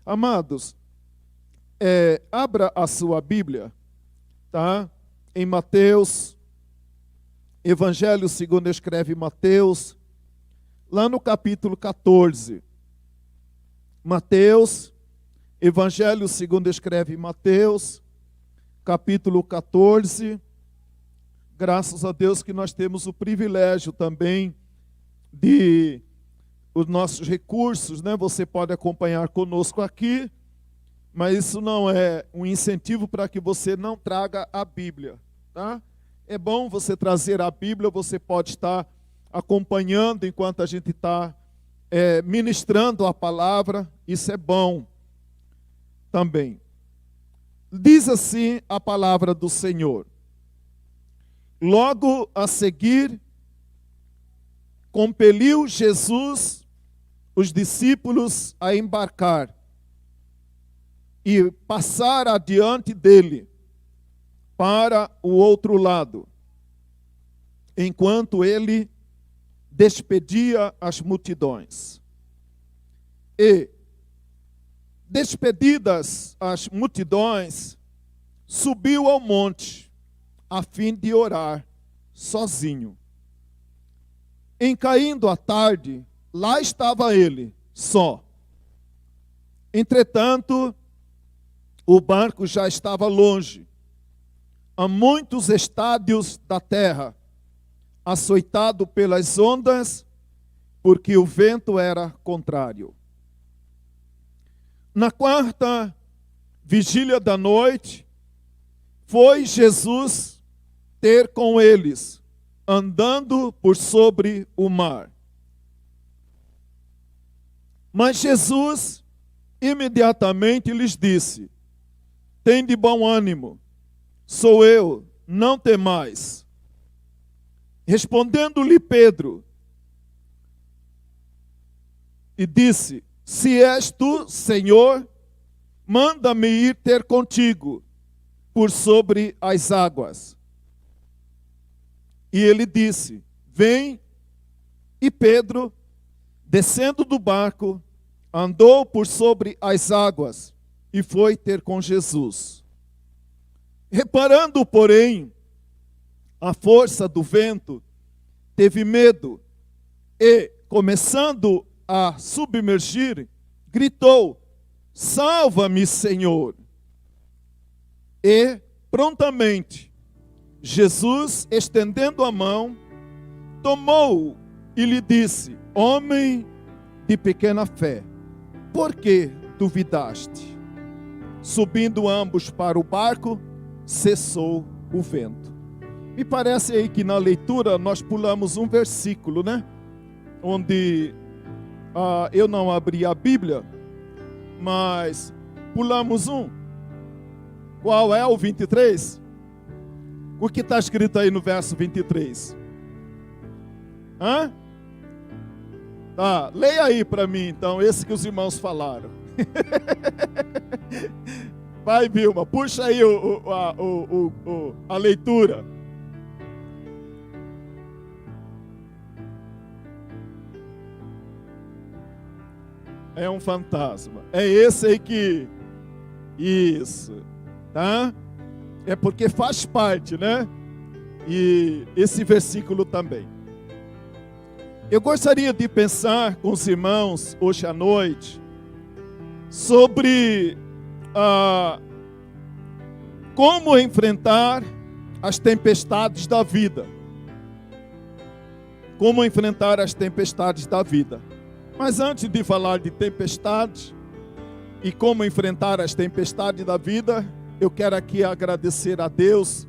Amados, abra a sua Bíblia, tá? Em Mateus, Evangelho segundo escreve Mateus, lá no capítulo 14. Mateus, Evangelho segundo escreve Mateus, capítulo 14. Graças a Deus que nós temos o privilégio também de os nossos recursos, né? Você pode acompanhar conosco aqui, mas isso não é um incentivo para que você não traga a Bíblia, tá? É bom você trazer a Bíblia, você pode estar acompanhando enquanto a gente está ministrando a palavra, isso é bom também. Diz assim a palavra do Senhor: logo a seguir, compeliu Jesus os discípulos a embarcar e passar adiante dele para o outro lado, enquanto ele despedia as multidões. E, despedidas as multidões, subiu ao monte, a fim de orar sozinho. Em caindo a tarde, lá estava ele, só. Entretanto, o barco já estava longe, a muitos estádios da terra, açoitado pelas ondas, porque o vento era contrário. Na quarta vigília da noite, foi Jesus ter com eles, andando por sobre o mar. Mas Jesus imediatamente lhes disse: tende bom ânimo, sou eu, não temais. Respondendo-lhe Pedro, e disse: se és tu, Senhor, manda-me ir ter contigo por sobre as águas. E ele disse: vem. E Pedro, descendo do barco, andou por sobre as águas e foi ter com Jesus. Reparando, porém, a força do vento, teve medo e, começando a submergir, gritou: salva-me, Senhor! E, prontamente, Jesus, estendendo a mão, tomou-o e lhe disse: homem de pequena fé, por que duvidaste? Subindo ambos para o barco, cessou o vento. Me parece aí que na leitura nós pulamos um versículo, né? Onde eu não abri a Bíblia, mas pulamos um. Qual é o 23? O que está escrito aí no verso 23? Hã? Tá, leia aí para mim então, esse que os irmãos falaram. Vai, Vilma, puxa aí a leitura. É um fantasma. É esse aí que... Isso. Tá? É porque faz parte, né? E esse versículo também. Eu gostaria de pensar com os irmãos hoje à noite sobre como enfrentar as tempestades da vida. Como enfrentar as tempestades da vida. Mas antes de falar de tempestade e como enfrentar as tempestades da vida, eu quero aqui agradecer a Deus.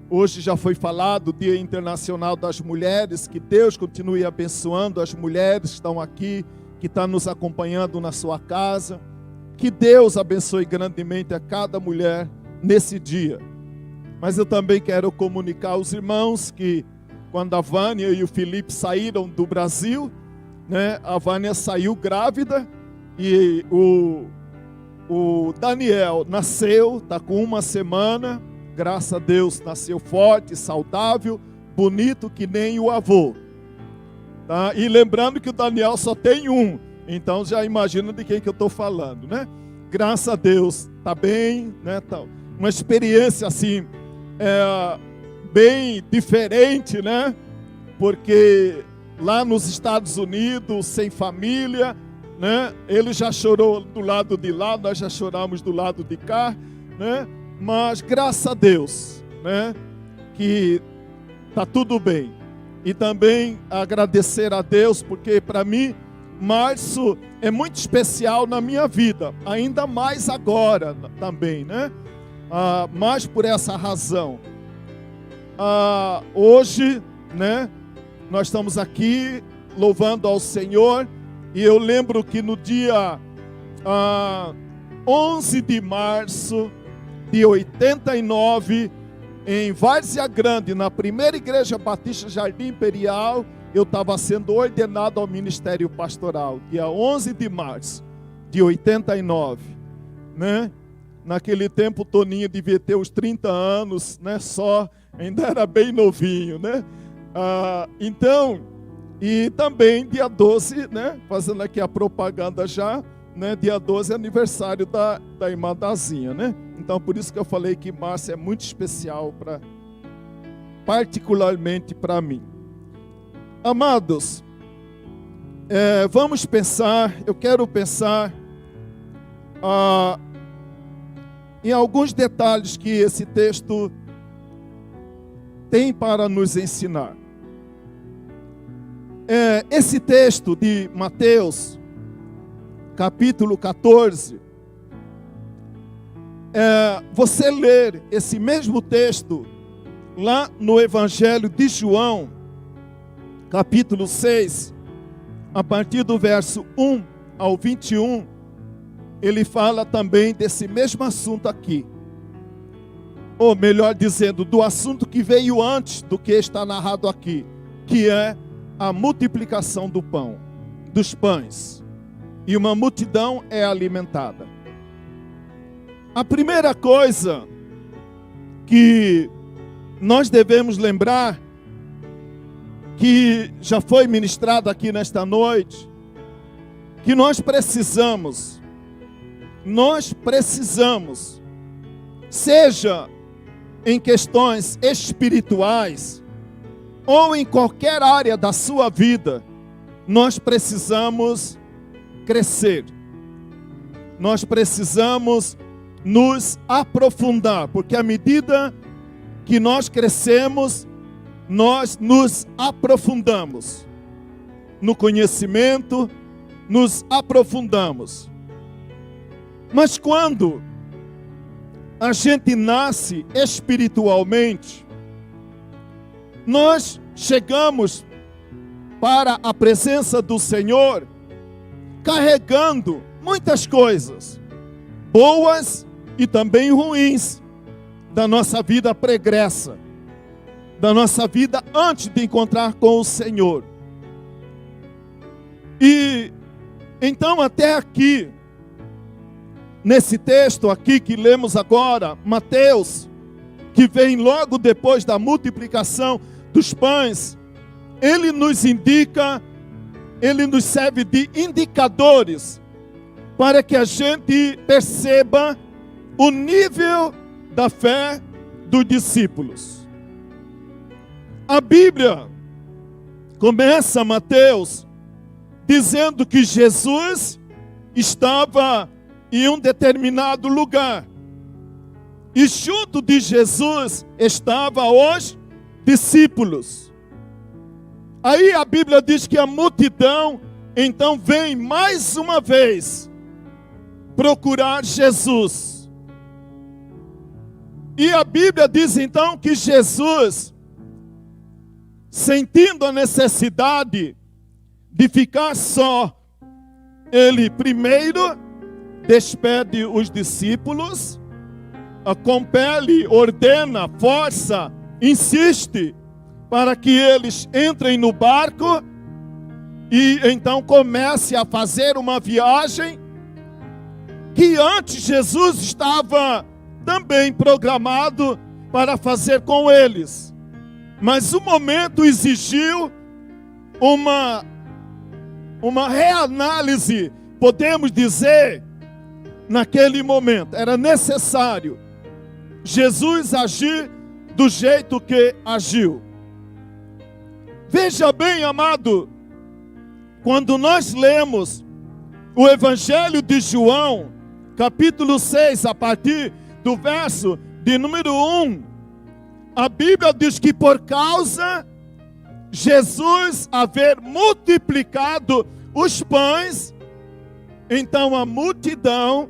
Hoje já foi falado, Dia Internacional das Mulheres, que Deus continue abençoando as mulheres que estão aqui, que estão nos acompanhando na sua casa. Que Deus abençoe grandemente a cada mulher nesse dia. Mas eu também quero comunicar aos irmãos que quando a Vânia e o Felipe saíram do Brasil, né, a Vânia saiu grávida e o Daniel nasceu, está com 1 semana, graças a Deus nasceu forte, saudável, bonito que nem o avô. Tá? E lembrando que o Daniel só tem um, então já imagina de quem que eu estou falando, né? graças a Deus, está bem, né? Tá uma experiência assim, bem diferente, né? Porque lá nos Estados Unidos, sem família, né? Ele já chorou do lado de lá, nós já choramos do lado de cá, né? Mas graças a Deus, né? Que está tudo bem. E também agradecer a Deus, porque para mim, março é muito especial na minha vida, ainda mais agora também, né? Mas por essa razão, hoje, né? Nós estamos aqui louvando ao Senhor, e eu lembro que no dia 11 de março de 89, em Várzea Grande, na primeira igreja batista Jardim Imperial, eu estava sendo ordenado ao ministério pastoral, dia 11 de março de 89, né? Naquele tempo o Toninho devia ter uns 30 anos, né? Só, ainda era bem novinho, né? Então, e também dia 12, né? Fazendo aqui a propaganda já, né? Dia 12 é aniversário da irmã Dazinha, né? Então, por isso que eu falei que março é muito especial, particularmente para mim. Amados, vamos pensar, eu quero pensar em alguns detalhes que esse texto tem para nos ensinar. Esse texto de Mateus, capítulo 14, você ler esse mesmo texto lá no Evangelho de João, capítulo 6, a partir do verso 1 ao 21, ele fala também desse mesmo assunto aqui. Ou melhor dizendo, do assunto que veio antes do que está narrado aqui, que é a multiplicação dos pães. E uma multidão é alimentada. A primeira coisa que nós devemos lembrar, que já foi ministrado aqui nesta noite, que nós precisamos, seja em questões espirituais ou em qualquer área da sua vida, nós precisamos crescer. Nós precisamos nos aprofundar, porque à medida que nós crescemos, nós nos aprofundamos no conhecimento, nos aprofundamos. Mas quando a gente nasce espiritualmente, nós chegamos para a presença do Senhor carregando muitas coisas, boas e também ruins, da nossa vida pregressa, da nossa vida antes de encontrar com o Senhor. E então até aqui, nesse texto aqui que lemos agora, Mateus, que vem logo depois da multiplicação dos pães, ele nos indica, ele nos serve de indicadores para que a gente perceba o nível da fé dos discípulos. A Bíblia começa, Mateus, dizendo que Jesus estava em um determinado lugar. E junto de Jesus estavam os discípulos. Aí a Bíblia diz que a multidão então vem mais uma vez procurar Jesus. E a Bíblia diz então que Jesus, sentindo a necessidade de ficar só, ele primeiro despede os discípulos, compele, ordena, força, insiste para que eles entrem no barco e então comece a fazer uma viagem que antes Jesus estava também programado para fazer com eles. Mas o momento exigiu uma reanálise, podemos dizer, naquele momento. Era necessário Jesus agir do jeito que agiu. Veja bem, amado, quando nós lemos o Evangelho de João, capítulo 6, a partir do verso de número 1, a Bíblia diz que por causa Jesus haver multiplicado os pães, então a multidão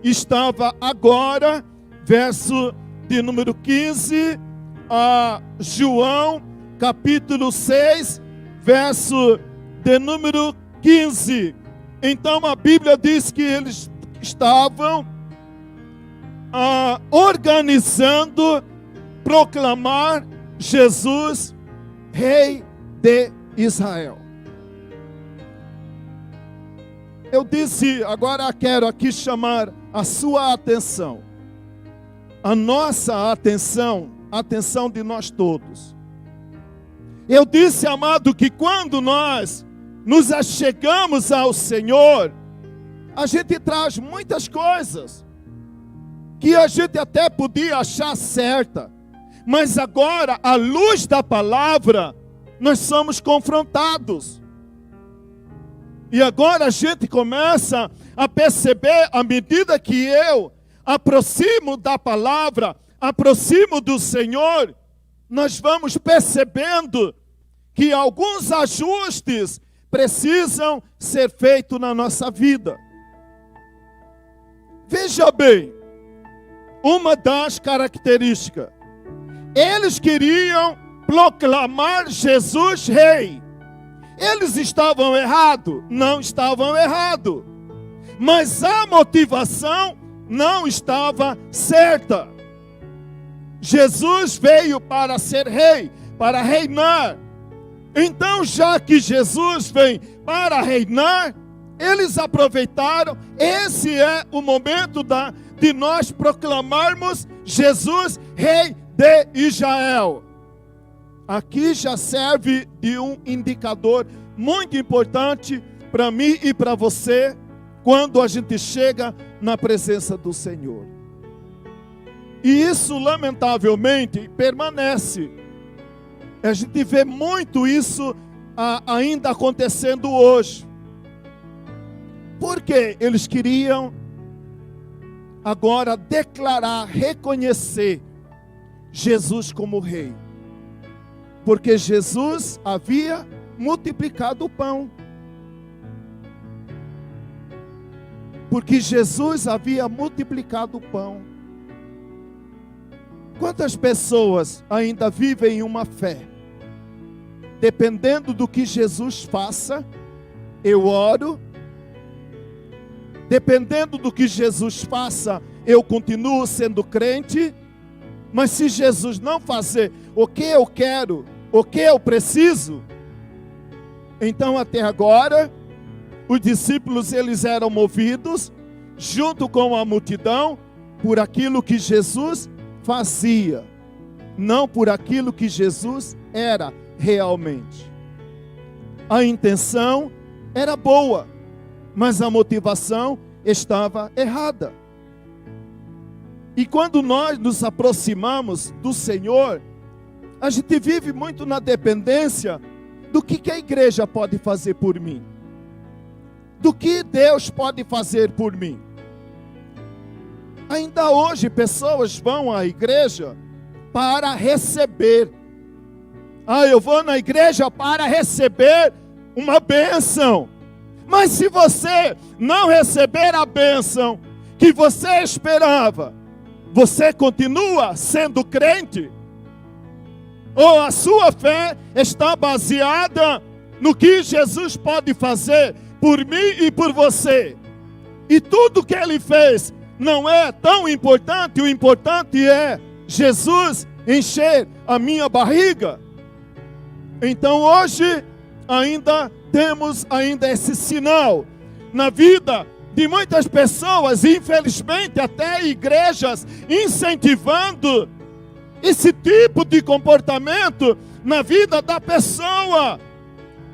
estava agora, verso de número 15, a João, capítulo 6, verso de número 15. Então a Bíblia diz que eles estavam organizando proclamar Jesus Rei de Israel. Eu disse, agora quero aqui chamar a sua atenção, a nossa atenção, a atenção de nós todos. Eu disse, amado, que quando nós nos achegamos ao Senhor, a gente traz muitas coisas que a gente até podia achar certa, mas agora, à luz da palavra, nós somos confrontados. E agora a gente começa a perceber, à medida que eu aproximo da palavra, aproximo do Senhor, nós vamos percebendo que alguns ajustes precisam ser feitos na nossa vida. Veja bem, uma das características, eles queriam proclamar Jesus Rei. Eles estavam errados? Não estavam errados. Mas a motivação não estava certa. Jesus veio para ser rei, para reinar. Então, já que Jesus vem para reinar, eles aproveitaram, esse é o momento de nós proclamarmos Jesus Rei de Israel. Aqui já serve de um indicador muito importante para mim e para você, quando a gente chega na presença do Senhor. E isso, lamentavelmente, permanece. A gente vê muito isso ainda acontecendo hoje. Porque eles queriam agora declarar, reconhecer Jesus como rei. Porque Jesus havia multiplicado o pão. Porque Jesus havia multiplicado o pão. Quantas pessoas ainda vivem uma fé? Dependendo do que Jesus faça, eu oro. Dependendo do que Jesus faça, eu continuo sendo crente. Mas se Jesus não fazer o que eu quero, o que eu preciso, então até agora, os discípulos eles eram movidos, junto com a multidão, por aquilo que Jesus fazia, não por aquilo que Jesus era realmente. A intenção era boa, mas a motivação estava errada. E quando nós nos aproximamos do Senhor, a gente vive muito na dependência do que a igreja pode fazer por mim. Do que Deus pode fazer por mim. Ainda hoje pessoas vão à igreja para receber. Eu vou na igreja para receber uma bênção. Mas se você não receber a bênção que você esperava, você continua sendo crente? Ou a sua fé está baseada no que Jesus pode fazer por mim e por você? E tudo que Ele fez não é tão importante, o importante é Jesus encher a minha barriga. Então hoje ainda temos esse sinal na vida de muitas pessoas, infelizmente até igrejas incentivando esse tipo de comportamento na vida da pessoa.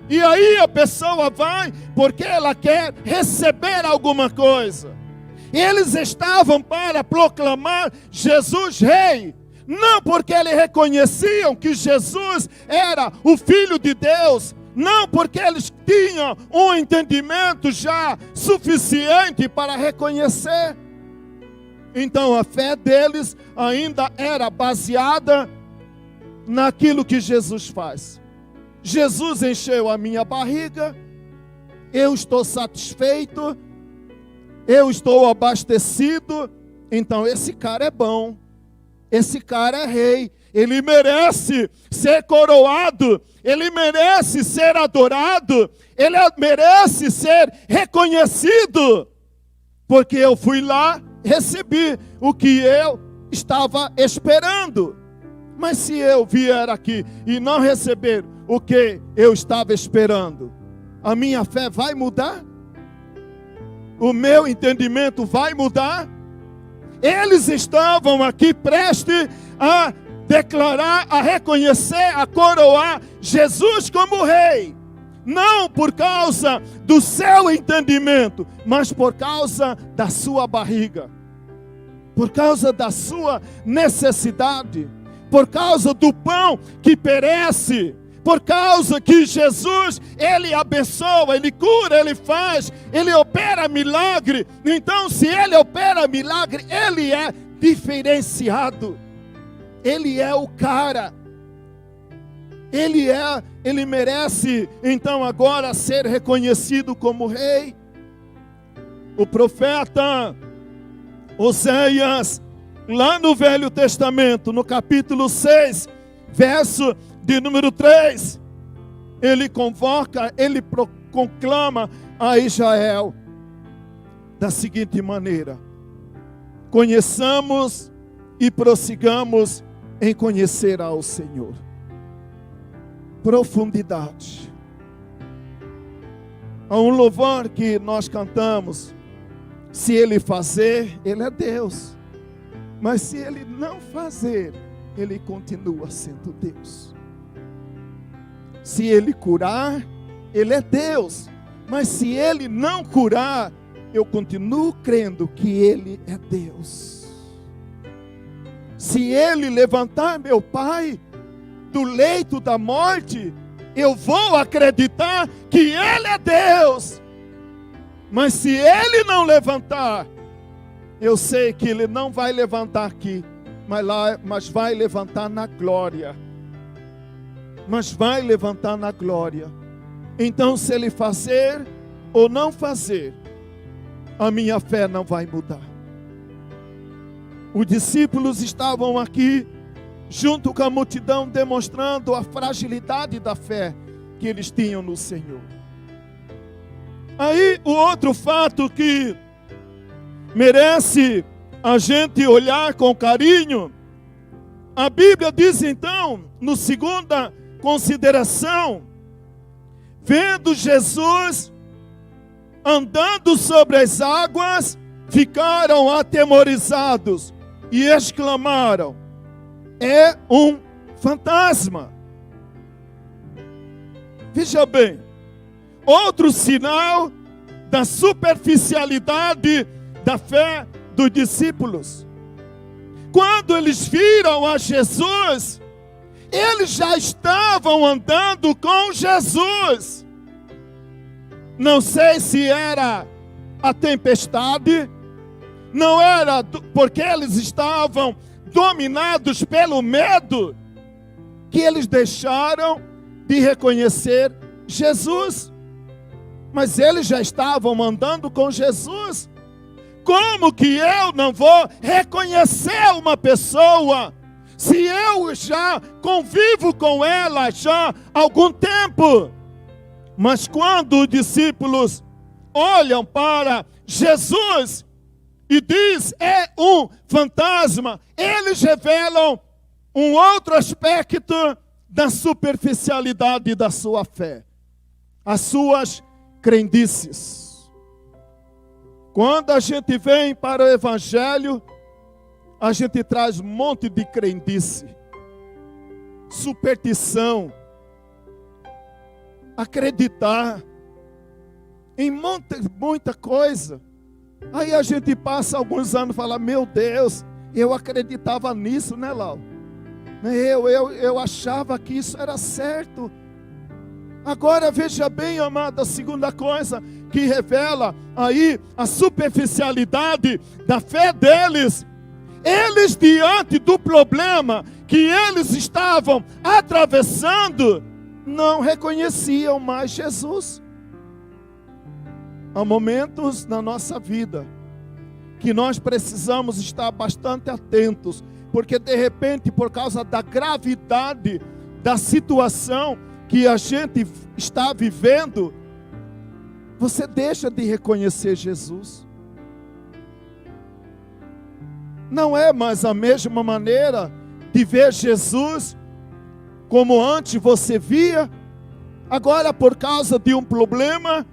E aí a pessoa vai porque ela quer receber alguma coisa. Eles estavam para proclamar Jesus rei. Não porque eles reconheciam que Jesus era o Filho de Deus. Não porque eles tinham um entendimento já suficiente para reconhecer. Então a fé deles ainda era baseada naquilo que Jesus faz. Jesus encheu a minha barriga, eu estou satisfeito, eu estou abastecido, então esse cara é bom, esse cara é rei, ele merece ser coroado, ele merece ser adorado, ele merece ser reconhecido, porque eu fui lá, recebi o que eu estava esperando. Mas se eu vier aqui e não receber o que eu estava esperando, a minha fé vai mudar? O meu entendimento vai mudar? Eles estavam aqui prestes a declarar, a reconhecer, a coroar Jesus como rei. Não por causa do seu entendimento, mas por causa da sua barriga. Por causa da sua necessidade. Por causa do pão que perece. Por causa que Jesus, Ele abençoa, Ele cura, Ele faz, Ele opera milagre. Então, se Ele opera milagre, Ele é diferenciado. Ele é o cara. Ele merece, então, agora ser reconhecido como rei. O profeta Oséias, lá no Velho Testamento, no capítulo 6, verso de número 3, ele convoca, ele conclama a Israel da seguinte maneira: conheçamos e prossigamos em conhecer ao Senhor. Profundidade. Há um louvor que nós cantamos: se Ele fazer, Ele é Deus. Mas se Ele não fazer, Ele continua sendo Deus. Se Ele curar, Ele é Deus. Mas se Ele não curar, eu continuo crendo que Ele é Deus. Se Ele levantar meu pai do leito da morte, eu vou acreditar que Ele é Deus. Mas se Ele não levantar, eu sei que Ele não vai levantar aqui, mas vai levantar na glória. Mas vai levantar na glória. Então, se Ele fazer ou não fazer, a minha fé não vai mudar. Os discípulos estavam aqui, junto com a multidão, demonstrando a fragilidade da fé que eles tinham no Senhor. Aí, o outro fato que merece a gente olhar com carinho, a Bíblia diz então, no segunda consideração, vendo Jesus andando sobre as águas, ficaram atemorizados e exclamaram: é um fantasma. Veja bem, outro sinal da superficialidade da fé dos discípulos. Quando eles viram a Jesus, eles já estavam andando com Jesus. Não sei se era a tempestade, não era porque eles estavam dominados pelo medo, que eles deixaram de reconhecer Jesus. Mas eles já estavam andando com Jesus. Como que eu não vou reconhecer uma pessoa se eu já convivo com ela já há algum tempo? Mas quando os discípulos olham para Jesus e diz é um fantasma, eles revelam um outro aspecto da superficialidade da sua fé, as suas crendices. Quando a gente vem para o Evangelho, a gente traz um monte de crendice, superstição, acreditar em muita coisa. Aí a gente passa alguns anos e fala, meu Deus, eu acreditava nisso, né, Lau? Eu achava que isso era certo. Agora veja bem, amada, a segunda coisa que revela aí a superficialidade da fé deles. Eles, diante do problema que eles estavam atravessando, não reconheciam mais Jesus. Há momentos na nossa vida que nós precisamos estar bastante atentos, porque de repente, por causa da gravidade da situação que a gente está vivendo, você deixa de reconhecer Jesus. Não é mais a mesma maneira de ver Jesus como antes você via. Agora, por causa de um problema,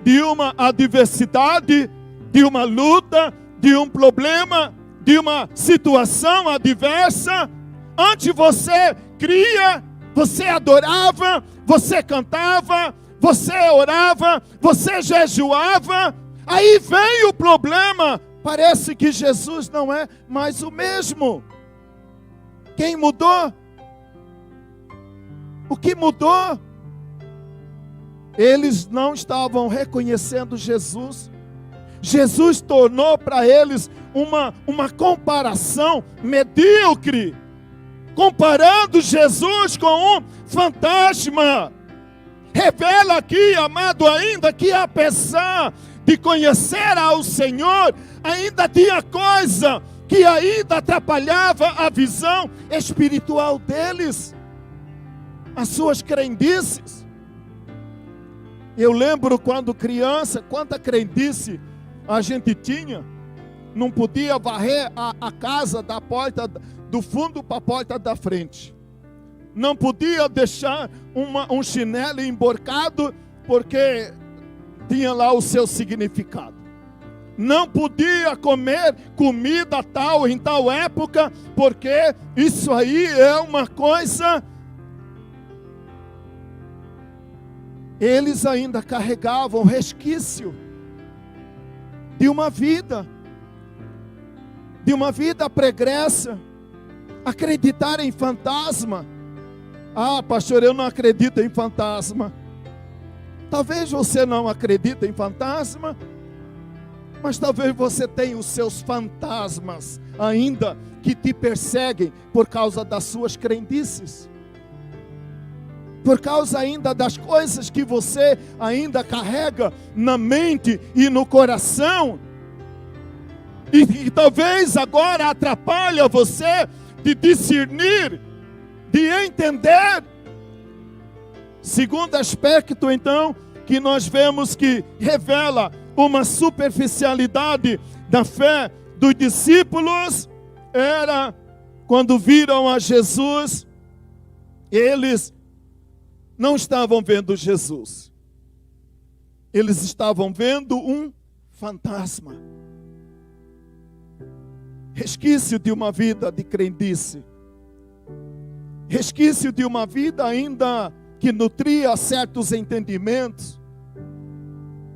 de uma adversidade, de uma luta, de um problema, de uma situação adversa, antes você cria, você adorava, você cantava, você orava, você jejuava, aí vem o problema, parece que Jesus não é mais o mesmo. Quem mudou? O que mudou? Eles não estavam reconhecendo Jesus. Jesus tornou para eles uma comparação medíocre, comparando Jesus com um fantasma. Revela aqui, amado, ainda que apesar de conhecer ao Senhor, ainda tinha coisa que ainda atrapalhava a visão espiritual deles, as suas crendices. Eu lembro quando criança, quanta crendice a gente tinha. Não podia varrer a casa da porta do fundo para a porta da frente. Não podia deixar um chinelo emborcado, porque tinha lá o seu significado. Não podia comer comida tal em tal época, porque isso aí é uma coisa. Eles ainda carregavam resquício de uma vida pregressa, acreditar em fantasma. Ah, pastor, eu não acredito em fantasma. Talvez você não acredite em fantasma, mas talvez você tenha os seus fantasmas ainda que te perseguem por causa das suas crendices, por causa ainda das coisas que você ainda carrega na mente e no coração, e que talvez agora atrapalha você de discernir, de entender. Segundo aspecto, então, que nós vemos que revela uma superficialidade da fé dos discípulos, era quando viram a Jesus, eles não estavam vendo Jesus, eles estavam vendo um fantasma, resquício de uma vida de crendice, resquício de uma vida ainda que nutria certos entendimentos,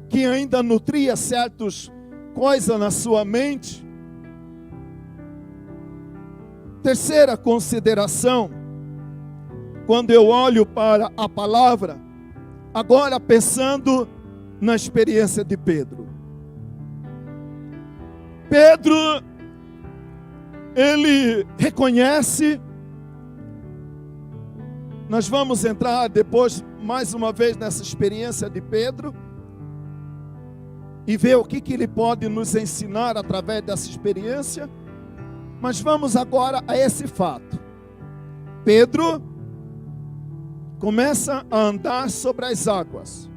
que ainda nutria certas coisas na sua mente. Terceira consideração, quando eu olho para a palavra, agora pensando na experiência de Pedro. Pedro, ele reconhece. Nós vamos entrar depois, mais uma vez, nessa experiência de Pedro e ver o que ele pode nos ensinar através dessa experiência. Mas vamos agora a esse fato. Pedro começa a andar sobre as águas.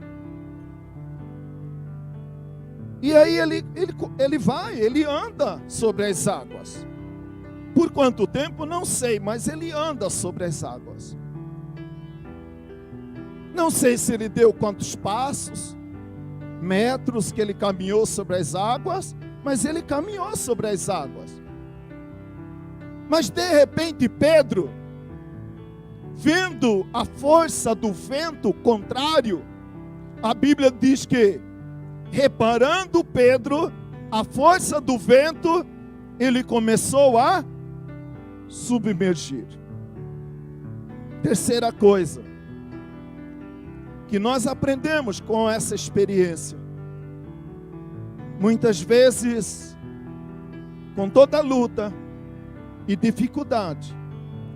E aí ele anda sobre as águas. Por quanto tempo, não sei, mas ele anda sobre as águas. Não sei se ele deu quantos passos, metros que ele caminhou sobre as águas, mas ele caminhou sobre as águas. Mas de repente Pedro, vendo a força do vento contrário, a Bíblia diz que, reparando Pedro a força do vento, ele começou a submergir. Terceira coisa que nós aprendemos com essa experiência: muitas vezes, com toda a luta e dificuldade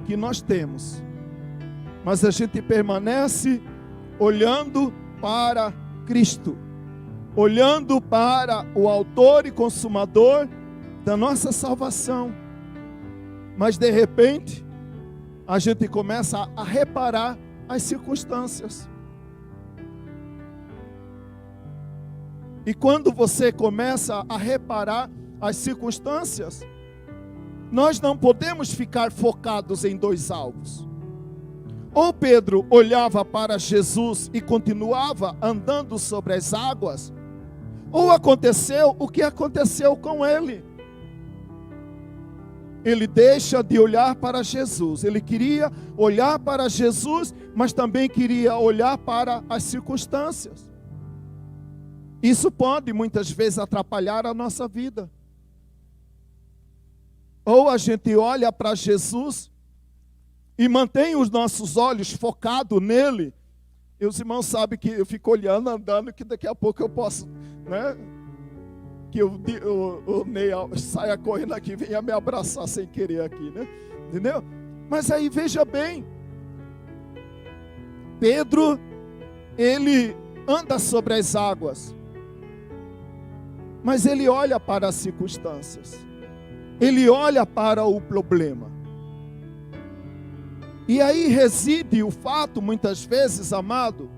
que nós temos, mas a gente permanece olhando para Cristo, olhando para o autor e consumador da nossa salvação. Mas de repente, a gente começa a reparar as circunstâncias. E quando você começa a reparar as circunstâncias, nós não podemos ficar focados em dois alvos. Ou Pedro olhava para Jesus e continuava andando sobre as águas, ou aconteceu o que aconteceu com ele. Ele deixa de olhar para Jesus. Ele queria olhar para Jesus, mas também queria olhar para as circunstâncias. Isso pode muitas vezes atrapalhar a nossa vida. Ou a gente olha para Jesus e mantém os nossos olhos focados nele. E os irmãos sabem que eu fico olhando, andando, que daqui a pouco eu posso, né? Que o Ney saia correndo aqui, venha me abraçar sem querer aqui, né? Entendeu? Mas aí veja bem, Pedro, ele anda sobre as águas, mas ele olha para as circunstâncias, ele olha para o problema. E aí reside o fato, muitas vezes, amado,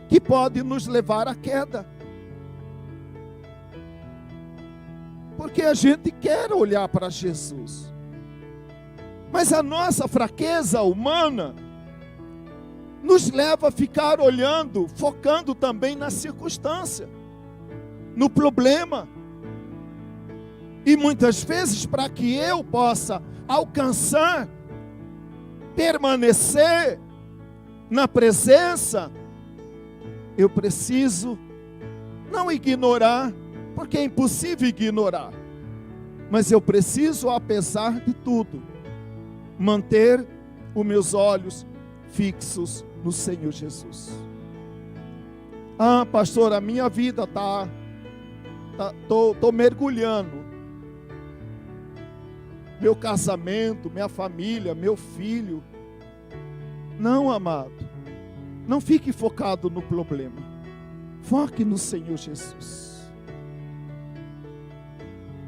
que pode nos levar à queda. Porque a gente quer olhar para Jesus, mas a nossa fraqueza humana nos leva a ficar olhando, focando também na circunstância, no problema. E muitas vezes, para que eu possa alcançar, permanecer na presença, eu preciso não ignorar, porque é impossível ignorar, mas eu preciso, apesar de tudo, manter os meus olhos fixos no Senhor Jesus. Ah, pastor, a minha vida tô mergulhando. Meu casamento, minha família, meu filho. Não, amado, não fique focado no problema. Foque no Senhor Jesus.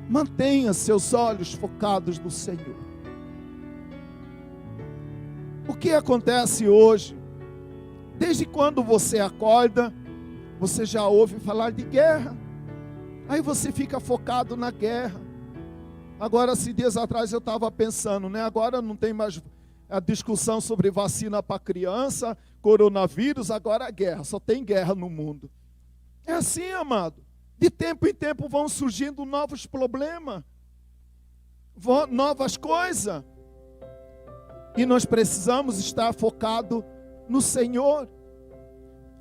Mantenha seus olhos focados no Senhor. O que acontece hoje? Desde quando você acorda, você já ouve falar de guerra. Aí você fica focado na guerra. Agora, 5 dias atrás eu estava pensando, né? Agora não tem mais a discussão sobre vacina para criança, coronavírus, agora é guerra. Só tem guerra no mundo. É assim, amado. De tempo em tempo vão surgindo novos problemas, novas coisas. E nós precisamos estar focados no Senhor.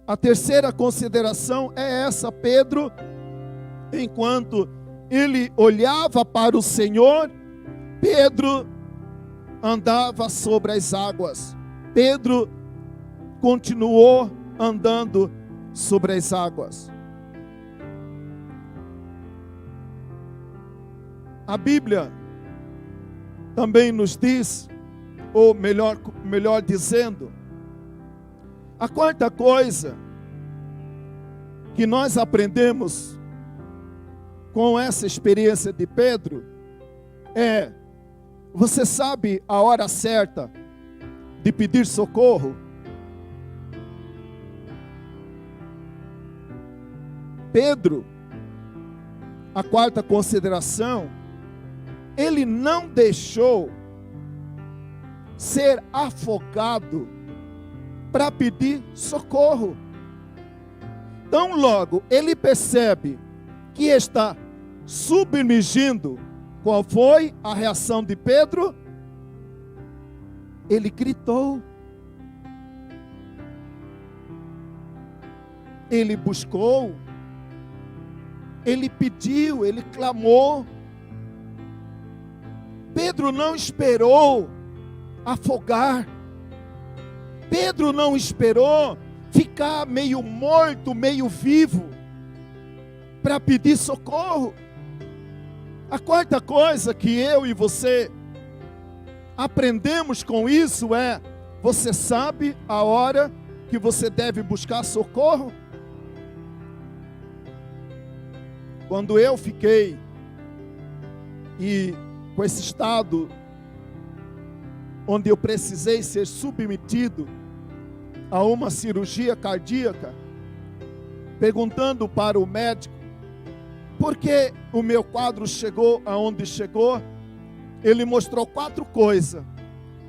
A terceira consideração é essa: Pedro, enquanto ele olhava para o Senhor, Pedro andava sobre as águas. Pedro continuou andando sobre as águas. A Bíblia também nos diz, ou melhor dizendo, a quarta coisa que nós aprendemos com essa experiência de Pedro é: você sabe a hora certa de pedir socorro? Pedro, a quarta consideração, ele não deixou ser afogado para pedir socorro. Então logo ele percebe que está submergindo. Qual foi a reação de Pedro? Ele gritou. Ele buscou ele pediu, ele clamou. Pedro não esperou afogar. Pedro não esperou ficar meio morto, meio vivo, para pedir socorro. A quarta coisa que eu e você aprendemos com isso é: você sabe a hora que você deve buscar socorro? Quando eu fiquei com esse estado onde eu precisei ser submetido a uma cirurgia cardíaca, perguntando para o médico por que o meu quadro chegou aonde chegou, ele mostrou 4 coisas,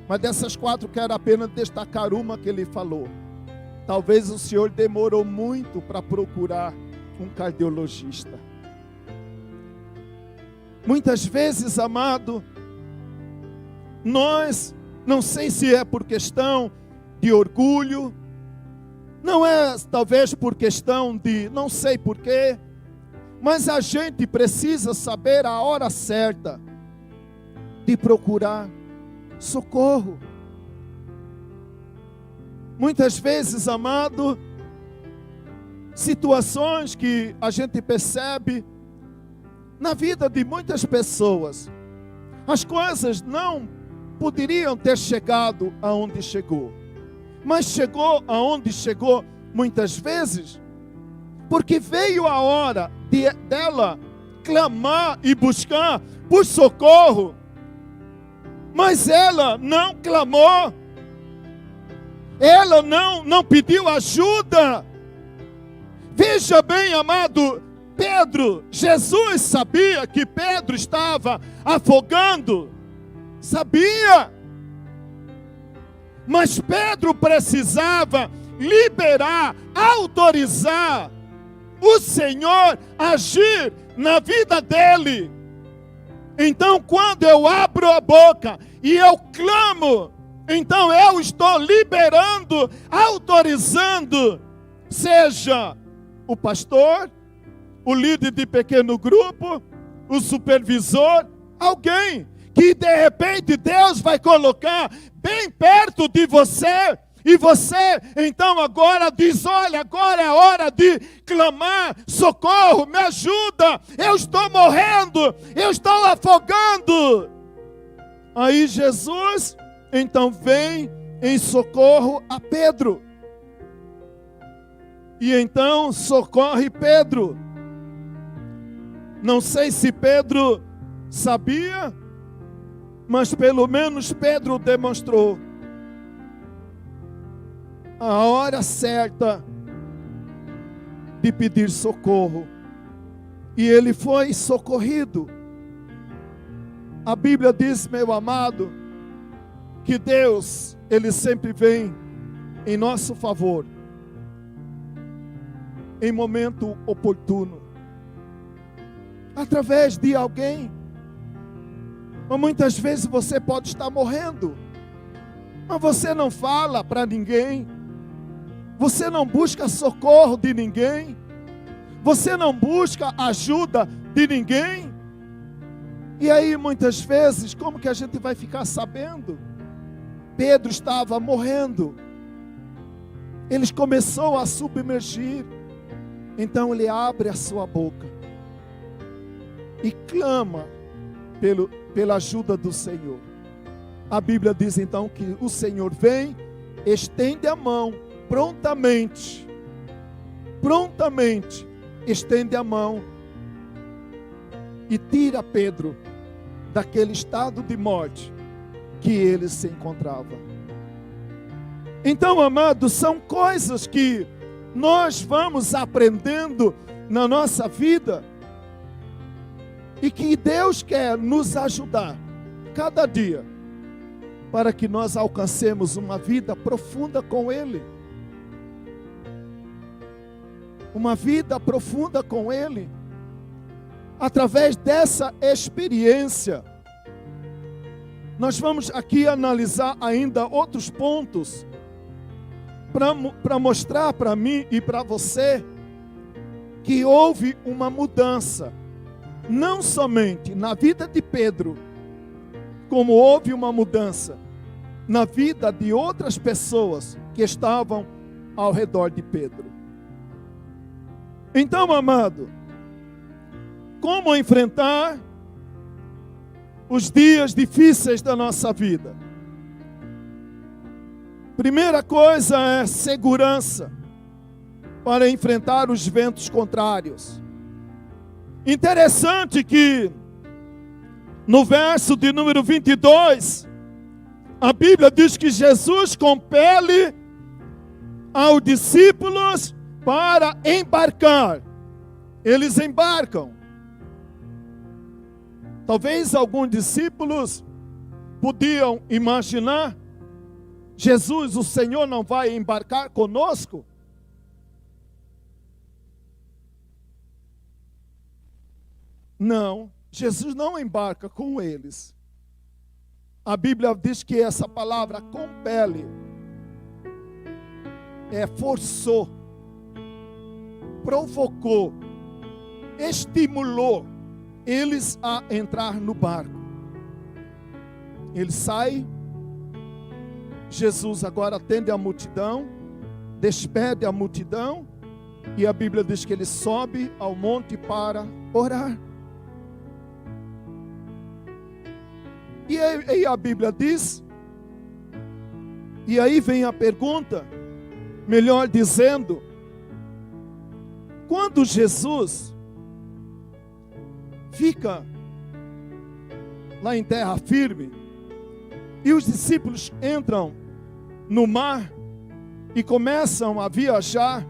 mas dessas 4 quero apenas destacar uma que ele falou: talvez o senhor demorou muito para procurar um cardiologista. Muitas vezes, amado, nós, não sei se é por questão de orgulho, não é talvez por questão de, não sei porquê, mas a gente precisa saber a hora certa de procurar socorro. Muitas vezes, amado, situações que a gente percebe na vida de muitas pessoas, as coisas não poderiam ter chegado aonde chegou, mas chegou aonde chegou muitas vezes porque veio a hora dela clamar e buscar por socorro, mas ela não clamou, ela não pediu ajuda. Veja bem, amado, Pedro, Jesus sabia que Pedro estava afogando, sabia, mas Pedro precisava liberar, autorizar o Senhor a agir na vida dele. Então, quando eu abro a boca e eu clamo, então eu estou liberando, autorizando, seja o pastor, o líder de pequeno grupo, o supervisor, alguém que de repente Deus vai colocar bem perto de você, e você então agora diz: olha, agora é hora de clamar, socorro, me ajuda, eu estou morrendo, eu estou afogando. Aí Jesus então vem em socorro a Pedro, e então socorre Pedro. Não sei se Pedro sabia, mas pelo menos Pedro demonstrou a hora certa de pedir socorro, e ele foi socorrido. A Bíblia diz, meu amado, que Deus, Ele sempre vem em nosso favor, em momento oportuno, através de alguém. Mas muitas vezes você pode estar morrendo, mas você não fala para ninguém, você não busca socorro de ninguém, você não busca ajuda de ninguém. E aí muitas vezes, como que a gente vai ficar sabendo? Pedro estava morrendo, ele começou a submergir, então ele abre a sua boca e clama pela ajuda do Senhor. A Bíblia diz então que o Senhor vem, estende a mão, prontamente, estende a mão e tira Pedro daquele estado de morte que ele se encontrava. Então, amados, são coisas que nós vamos aprendendo na nossa vida e que Deus quer nos ajudar cada dia para que nós alcancemos uma vida profunda com Ele. Uma vida profunda com Ele. Através dessa experiência, nós vamos aqui analisar ainda outros pontos para mostrar para mim e para você que houve uma mudança, não somente na vida de Pedro, como houve uma mudança na vida de outras pessoas que estavam ao redor de Pedro. Então, amado, como enfrentar os dias difíceis da nossa vida? Primeira coisa é segurança para enfrentar os ventos contrários. Interessante que no verso de número 22, a Bíblia diz que Jesus compele aos discípulos para embarcar. Eles embarcam. Talvez alguns discípulos podiam imaginar: Jesus, o Senhor não vai embarcar conosco? Não, Jesus não embarca com eles. A Bíblia diz que essa palavra compele forçou, provocou, estimulou eles a entrar no barco. Eles saem, Jesus agora atende a multidão, despede a multidão, e a Bíblia diz que ele sobe ao monte para orar. E aí a Bíblia diz, e aí vem a pergunta, melhor dizendo, quando Jesus fica lá em terra firme, e os discípulos entram no mar e começam a viajar,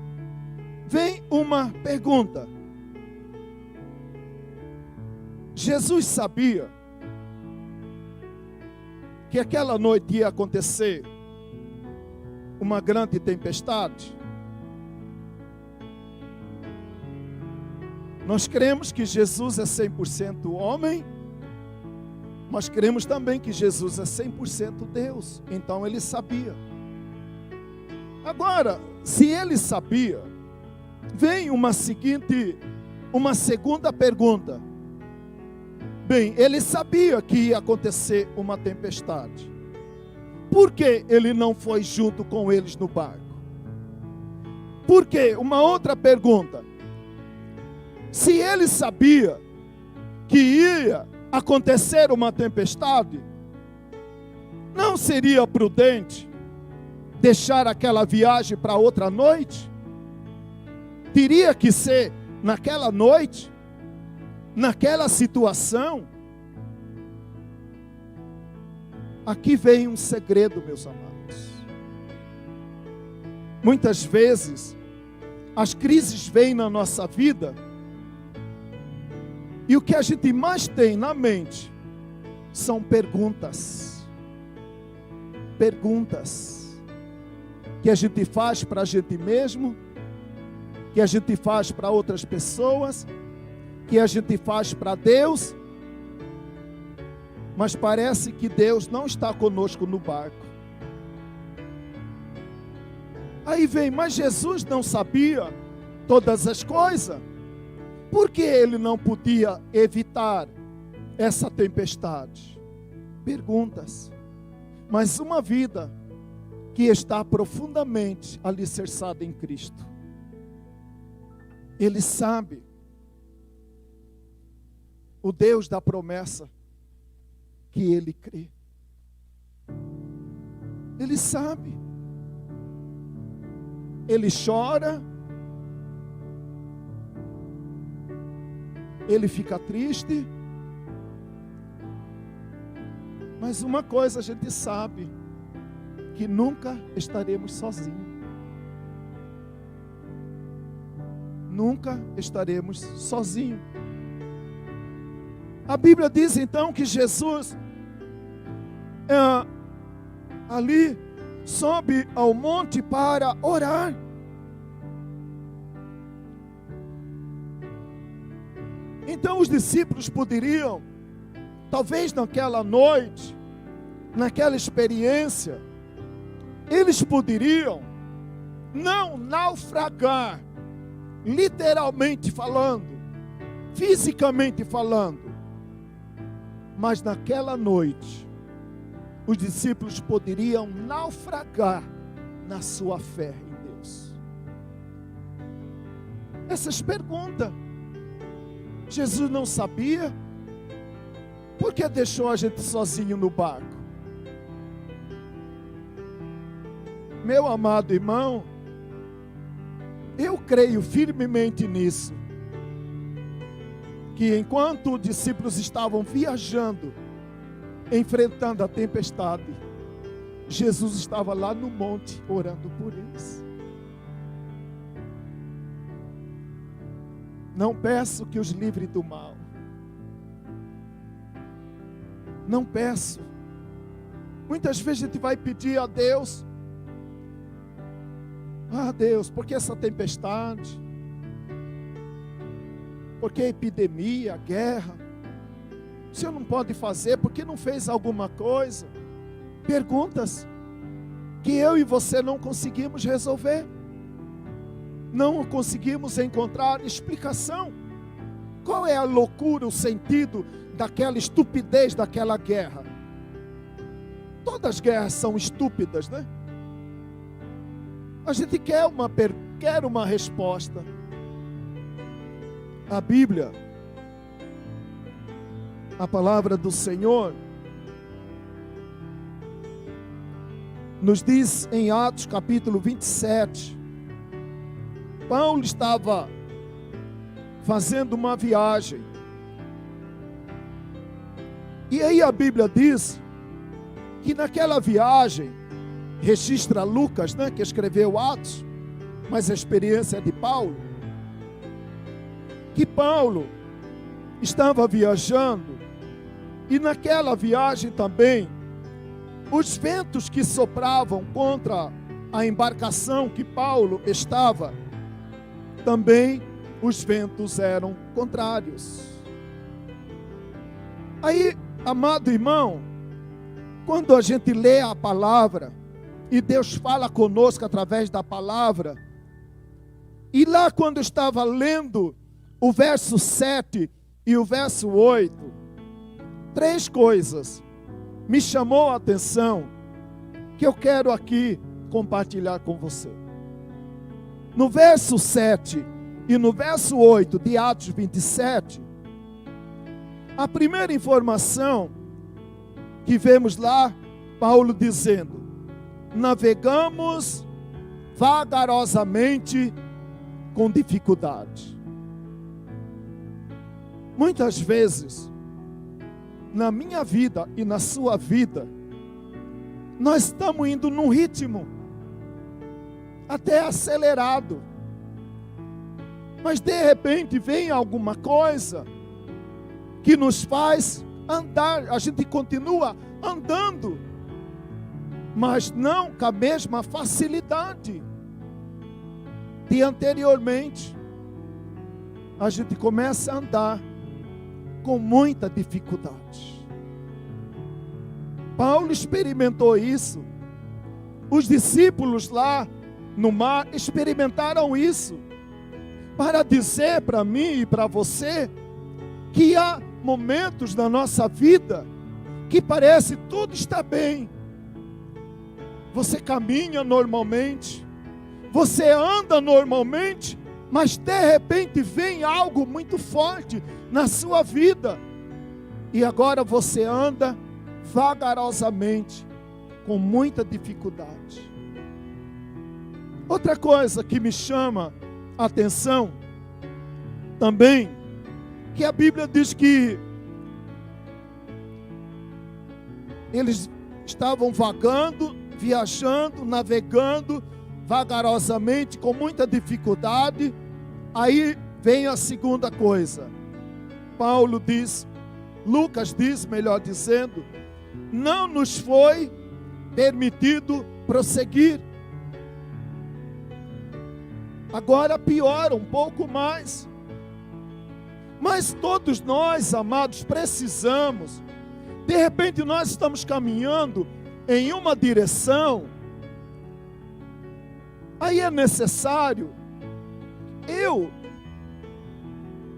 vem uma pergunta. Jesus sabia que aquela noite ia acontecer uma grande tempestade? Nós cremos que Jesus é 100% homem, mas cremos também que Jesus é 100% Deus. Então ele sabia. Agora, se ele sabia, vem uma segunda pergunta. Bem, ele sabia que ia acontecer uma tempestade. Por que ele não foi junto com eles no barco? Por quê? Uma outra pergunta. Se ele sabia que ia acontecer uma tempestade, não seria prudente deixar aquela viagem para outra noite? Teria que ser naquela noite, naquela situação? Aqui vem um segredo, meus amados. Muitas vezes as crises vêm na nossa vida e o que a gente mais tem na mente são perguntas. Perguntas que a gente faz para a gente mesmo, que a gente faz para outras pessoas, que a gente faz para Deus, mas parece que Deus não está conosco no barco. Aí vem, mas Jesus não sabia todas as coisas? Por que ele não podia evitar essa tempestade? Perguntas. Mas uma vida que está profundamente alicerçada em Cristo, ele sabe o Deus da promessa que ele crê. Ele sabe. Ele chora, ele fica triste, mas uma coisa a gente sabe, que nunca estaremos sozinhos. Nunca estaremos sozinhos. A Bíblia diz então que Jesus ali sobe ao monte para orar. Então os discípulos poderiam, talvez naquela noite, naquela experiência, eles poderiam não naufragar literalmente falando, fisicamente falando. Mas naquela noite, os discípulos poderiam naufragar na sua fé em Deus. Essas perguntas, Jesus não sabia? Por que deixou a gente sozinho no barco? Meu amado irmão, eu creio firmemente nisso, que enquanto os discípulos estavam viajando, enfrentando a tempestade, Jesus estava lá no monte orando por eles. Não peço que os livre do mal. Não peço. Muitas vezes a gente vai pedir a Deus: ah, Deus, por que essa tempestade? Por que a epidemia, a guerra? O Senhor não pode fazer, por que não fez alguma coisa? Perguntas que eu e você não conseguimos resolver. Não conseguimos encontrar explicação. Qual é a loucura, o sentido daquela estupidez daquela guerra? Todas as guerras são estúpidas, né? A gente quer uma resposta. A Bíblia, a palavra do Senhor, nos diz em Atos capítulo 27, Paulo estava fazendo uma viagem. E aí a Bíblia diz que naquela viagem, registra Lucas, né, que escreveu Atos, mas a experiência é de Paulo, que Paulo estava viajando, e naquela viagem também, os ventos que sopravam contra a embarcação que Paulo estava, também os ventos eram contrários. Aí, amado irmão, quando a gente lê a palavra, e Deus fala conosco através da palavra, e lá quando eu estava lendo o verso 7 e o verso 8, 3 coisas me chamou a atenção, que eu quero aqui compartilhar com você. No verso 7 e no verso 8 de Atos 27, a primeira informação que vemos lá, Paulo dizendo: navegamos vagarosamente com dificuldade. Muitas vezes, na minha vida e na sua vida, nós estamos indo num ritmo até acelerado, mas de repente vem alguma coisa que nos faz andar, a gente continua andando, mas não com a mesma facilidade de anteriormente. A gente começa a andar com muita dificuldade. Paulo experimentou isso. Os discípulos lá no mar experimentaram isso, para dizer para mim e para você que há momentos na nossa vida que parece tudo está bem. Você caminha normalmente, você anda normalmente, mas de repente vem algo muito forte na sua vida, e agora você anda vagarosamente, com muita dificuldade. Outra coisa que me chama a atenção também, que a Bíblia diz que eles estavam vagando, viajando, navegando vagarosamente, com muita dificuldade. Aí vem a segunda coisa. Paulo diz, Lucas diz, melhor dizendo, não nos foi permitido prosseguir. Agora piora um pouco mais. Mas todos nós, amados, precisamos. De repente nós estamos caminhando em uma direção. Aí é necessário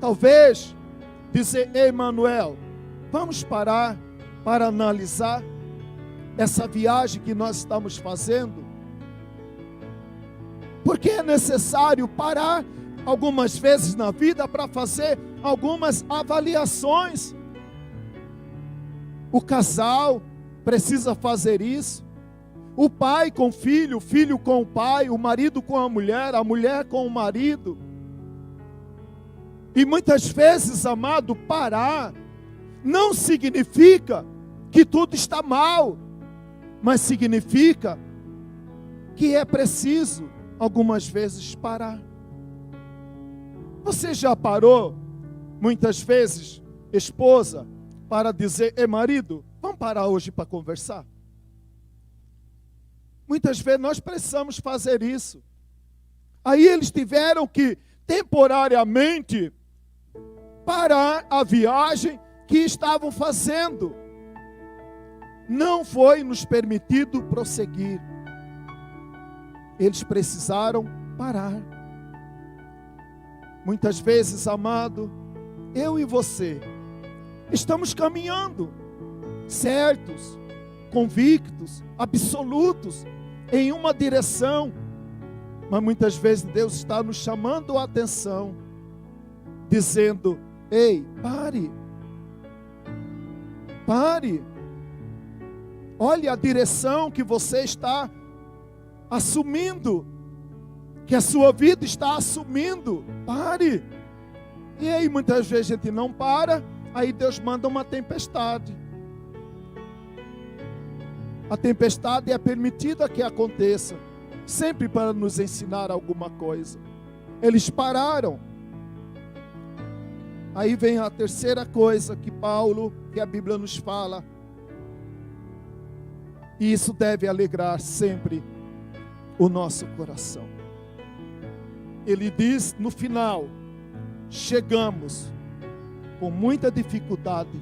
talvez dizer: ei, Manuel, vamos parar para analisar essa viagem que nós estamos fazendo, porque é necessário parar algumas vezes na vida para fazer algumas avaliações. O casal precisa fazer isso, o pai com o filho com o pai, o marido com a mulher com o marido. E muitas vezes, amado, parar não significa que tudo está mal, mas significa que é preciso algumas vezes parar. Você já parou, muitas vezes, esposa, para dizer: ei, marido, vamos parar hoje para conversar? Muitas vezes nós precisamos fazer isso. Aí eles tiveram que temporariamente parar a viagem que estavam fazendo. Não foi nos permitido prosseguir. Eles precisaram parar. Muitas vezes, amado, eu e você estamos caminhando certos, convictos, absolutos em uma direção, mas muitas vezes Deus está nos chamando a atenção, dizendo: ei, pare, olhe a direção que você está assumindo, que a sua vida está assumindo, pare. E aí muitas vezes a gente não para, aí Deus manda uma tempestade. A tempestade é permitida que aconteça, sempre para nos ensinar alguma coisa. Eles pararam. Aí vem a terceira coisa que a Bíblia nos fala. E isso deve alegrar sempre o nosso coração. Ele diz no final: chegamos com muita dificuldade,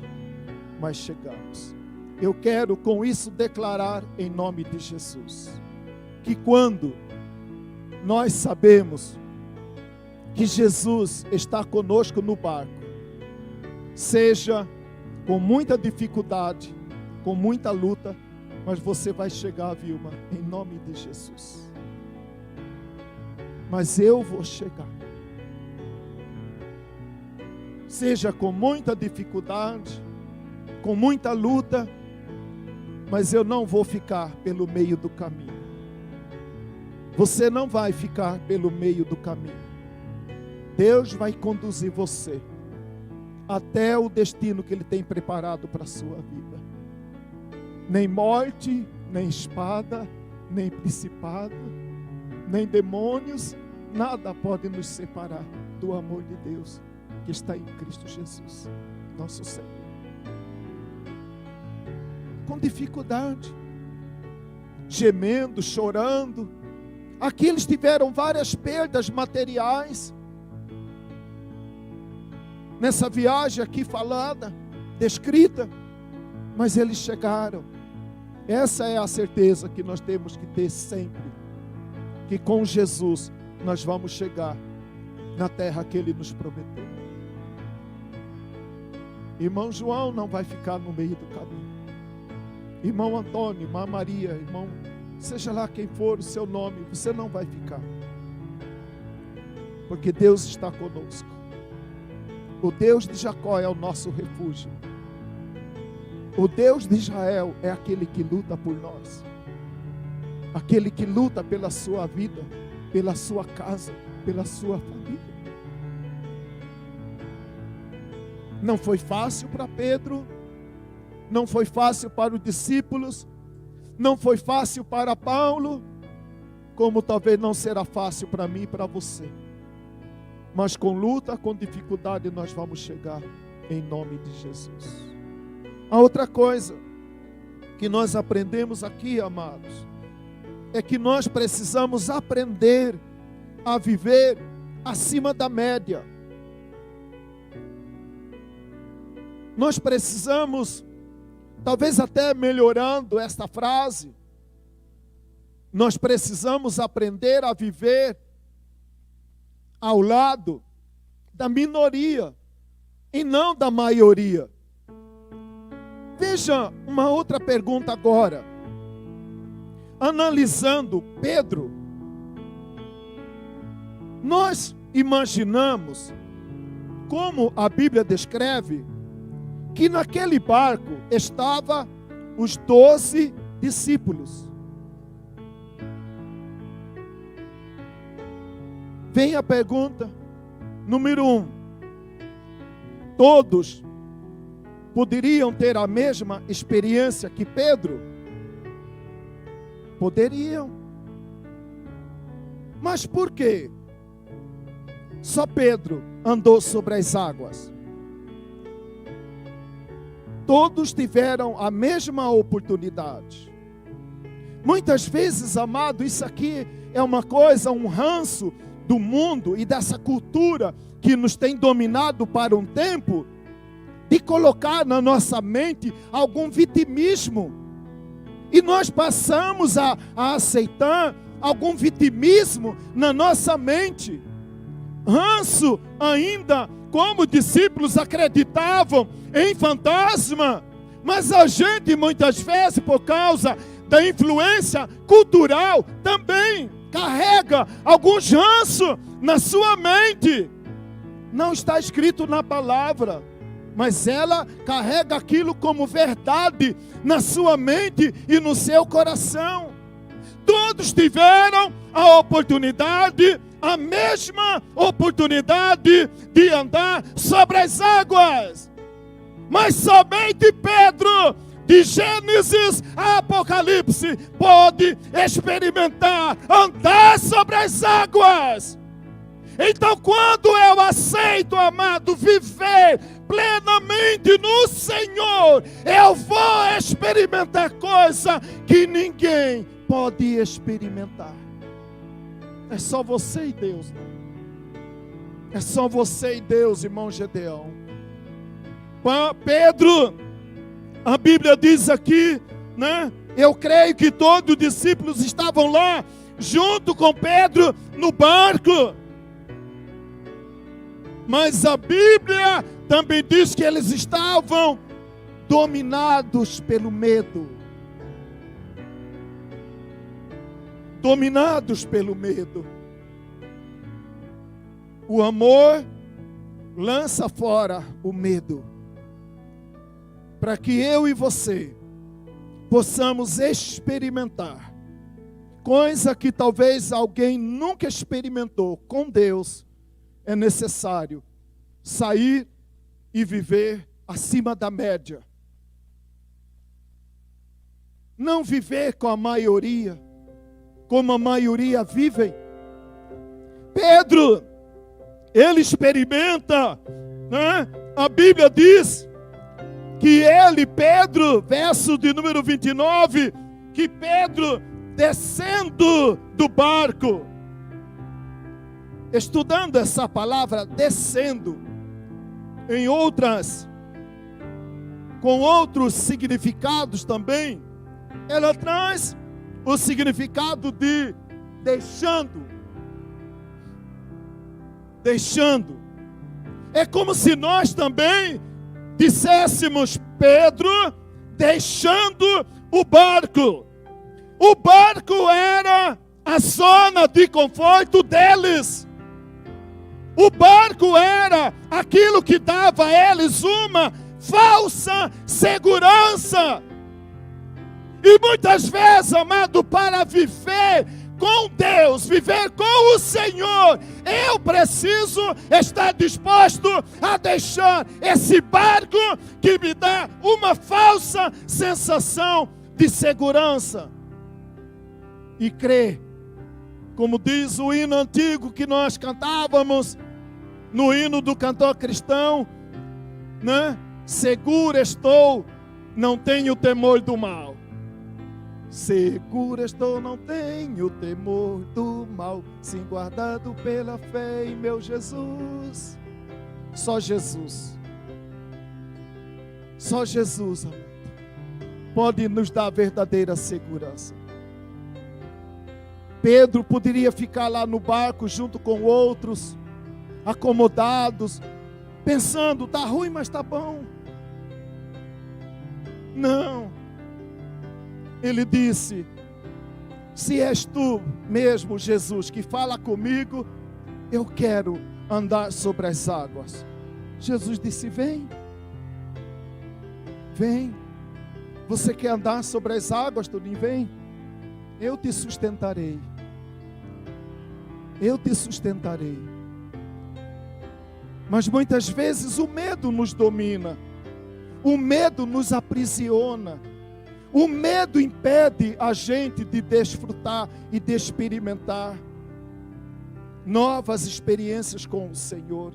mas chegamos. Eu quero com isso declarar em nome de Jesus, que quando nós sabemos que Jesus está conosco no barco, seja com muita dificuldade, com muita luta, mas você vai chegar, Vilma, em nome de Jesus. Mas eu vou chegar. Seja com muita dificuldade, com muita luta, mas eu não vou ficar pelo meio do caminho. Você não vai ficar pelo meio do caminho. Deus vai conduzir você até o destino que Ele tem preparado para a sua vida. Nem morte, nem espada, nem principado, nem demônios, nada pode nos separar do amor de Deus que está em Cristo Jesus, nosso Senhor. Com dificuldade, gemendo, chorando. Aqui eles tiveram várias perdas materiais. Nessa viagem aqui falada, descrita, mas eles chegaram. Essa é a certeza que nós temos que ter sempre, que com Jesus nós vamos chegar na terra que Ele nos prometeu. Irmão João não vai ficar no meio do caminho. Irmão Antônio, irmã Maria, irmão, seja lá quem for o seu nome, você não vai ficar, porque Deus está conosco. O Deus de Jacó é o nosso refúgio. O Deus de Israel é aquele que luta por nós, aquele que luta pela sua vida, pela sua casa, pela sua família. Não foi fácil para Pedro, não foi fácil para os discípulos, não foi fácil para Paulo, como talvez não será fácil para mim e para você. Mas com luta, com dificuldade, nós vamos chegar em nome de Jesus. A outra coisa que nós aprendemos aqui, amados, é que nós precisamos aprender a viver acima da média. Nós precisamos, talvez até melhorando esta frase, nós precisamos aprender a viver ao lado da minoria e não da maioria. Veja uma outra pergunta agora. Analisando Pedro, nós imaginamos, como a Bíblia descreve, que naquele barco estavam os 12 discípulos. Vem a pergunta, número 1. Todos poderiam ter a mesma experiência que Pedro? Poderiam. Mas por quê? Só Pedro andou sobre as águas. Todos tiveram a mesma oportunidade. Muitas vezes, amado, isso aqui é uma coisa, um ranço do mundo e dessa cultura que nos tem dominado para um tempo, de colocar na nossa mente algum vitimismo. E nós passamos a aceitar algum vitimismo na nossa mente. Ranço ainda, como discípulos acreditavam em fantasma, mas a gente muitas vezes, por causa da influência cultural, também carrega alguns ranço na sua mente. Não está escrito na palavra, mas ela carrega aquilo como verdade na sua mente e no seu coração. Todos tiveram a oportunidade, a mesma oportunidade de andar sobre as águas. Mas somente Pedro, de Gênesis a Apocalipse, pode experimentar andar sobre as águas. Então, quando eu aceito, amado, viver plenamente no Senhor, eu vou experimentar coisa que ninguém pode experimentar. É só você e Deus, não? É só você e Deus, irmão Gedeão. Pedro, a Bíblia diz aqui, né? Eu creio que todos os discípulos estavam lá, junto com Pedro, no barco. Mas a Bíblia também diz que eles estavam dominados pelo medo. Dominados pelo medo. O amor lança fora o medo, para que eu e você possamos experimentar coisa que talvez alguém nunca experimentou com Deus. É necessário sair e viver acima da média. Não viver com a maioria, como a maioria vivem. Pedro, ele experimenta, né? A Bíblia diz que ele, Pedro, verso de número 29, que Pedro, descendo do barco, estudando essa palavra descendo, com outros significados também, ela traz o significado de deixando. Deixando. É como se nós também disséssemos Pedro deixando o barco. O barco era a zona de conforto deles. O barco era aquilo que dava a eles uma falsa segurança. E muitas vezes, amado, para viver com Deus, viver com o Senhor, eu preciso estar disposto a deixar esse barco que me dá uma falsa sensação de segurança. E crer, como diz o hino antigo que nós cantávamos, no hino do cantor cristão, né? Seguro estou, não tenho temor do mal. Seguro estou, não tenho temor do mal, sim guardado pela fé em meu Jesus. Só Jesus. Só Jesus, amado, pode nos dar verdadeira segurança. Pedro poderia ficar lá no barco junto com outros, acomodados, pensando, está ruim, mas está bom. Não. Ele disse, se és tu mesmo, Jesus, que fala comigo, eu quero andar sobre as águas. Jesus disse, vem. Vem. Você quer andar sobre as águas, Toninho? Vem. Eu te sustentarei. Eu te sustentarei. Mas muitas vezes o medo nos domina. O medo nos aprisiona. O medo impede a gente de desfrutar e de experimentar novas experiências com o Senhor.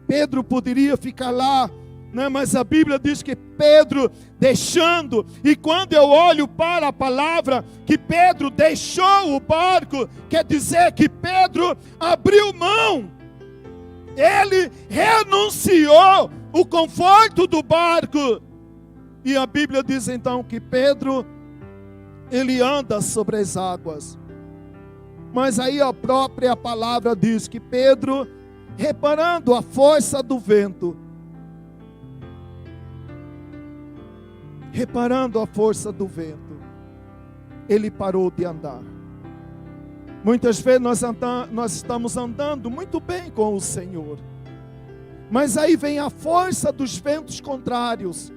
Pedro poderia ficar lá, né? Mas a Bíblia diz que Pedro deixando, e quando eu olho para a palavra que Pedro deixou o barco, quer dizer que Pedro abriu mão. Ele renunciou o conforto do barco. E a Bíblia diz então que Pedro, ele anda sobre as águas. Mas aí a própria palavra diz que Pedro, reparando a força do vento, ele parou de andar. Muitas vezes nós estamos andando muito bem com o Senhor, mas aí vem a força dos ventos contrários,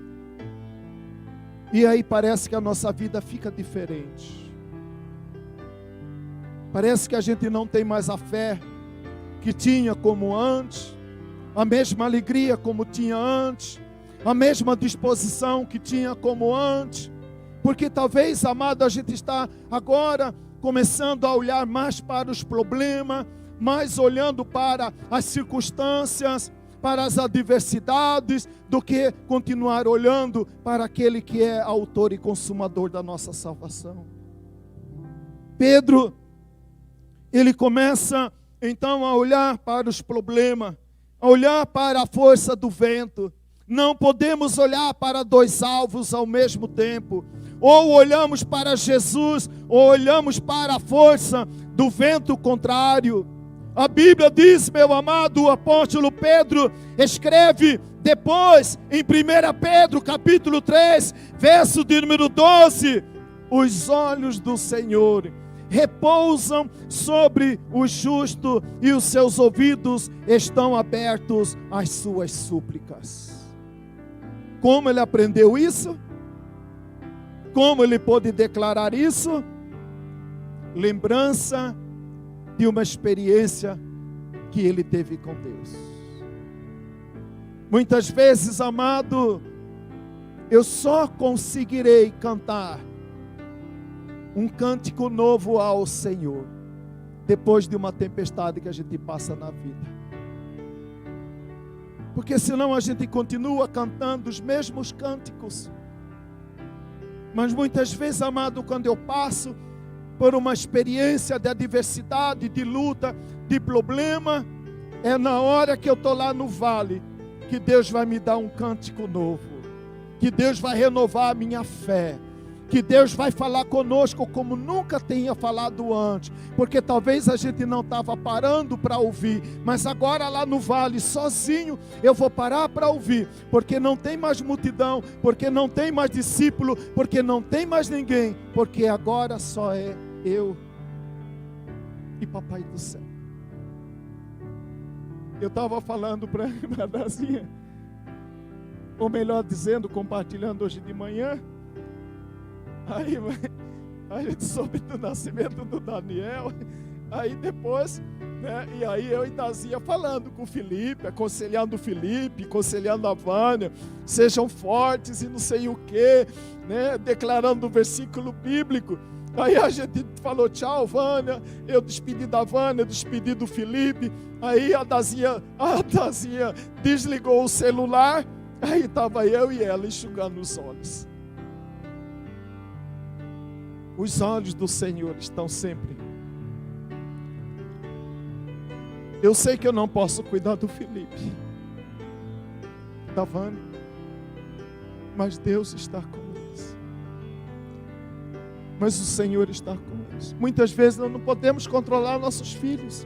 e aí parece que a nossa vida fica diferente. Parece que a gente não tem mais a fé que tinha como antes, a mesma alegria como tinha antes, a mesma disposição que tinha como antes, porque talvez, amado, a gente está agora começando a olhar mais para os problemas, mais olhando para as circunstâncias, para as adversidades, do que continuar olhando para aquele que é autor e consumador da nossa salvação. Pedro, ele começa então a olhar para os problemas, a olhar para a força do vento. Não podemos olhar para dois alvos ao mesmo tempo. Ou olhamos para Jesus, ou olhamos para a força do vento contrário. A Bíblia diz, meu amado, o apóstolo Pedro escreve depois em 1 Pedro capítulo 3, verso de número 12: os olhos do Senhor repousam sobre o justo e os seus ouvidos estão abertos às suas súplicas. Como ele aprendeu isso? Como ele pôde declarar isso? Lembrança de uma experiência que ele teve com Deus. Muitas vezes, amado, eu só conseguirei cantar um cântico novo ao Senhor depois de uma tempestade que a gente passa na vida. Porque senão a gente continua cantando os mesmos cânticos. Mas muitas vezes, amado, quando eu passo por uma experiência de adversidade, de luta, de problema, é na hora que eu estou lá no vale, que Deus vai me dar um cântico novo, que Deus vai renovar a minha fé, que Deus vai falar conosco como nunca tenha falado antes, porque talvez a gente não estava parando para ouvir, mas agora lá no vale, sozinho, eu vou parar para ouvir, porque não tem mais multidão, porque não tem mais discípulo, porque não tem mais ninguém, porque agora só é eu e Papai do céu. Eu estava falando para a Dazinha, ou melhor dizendo, compartilhando hoje de manhã. Aí a gente soube do nascimento do Daniel. Aí depois, né, e aí eu e Dazinha falando com o Felipe, aconselhando o Felipe, aconselhando a Vânia, sejam fortes e não sei o que, né, declarando o versículo bíblico. Aí a gente falou tchau, Vânia, eu despedi da Vânia, despedi do Felipe. Aí a Dazinha desligou o celular, aí estava eu e ela enxugando os olhos. Os olhos do Senhor estão sempre. Eu sei que eu não posso cuidar do Felipe, da Vânia, mas Deus está com eles. Mas o Senhor está com eles. Muitas vezes nós não podemos controlar nossos filhos.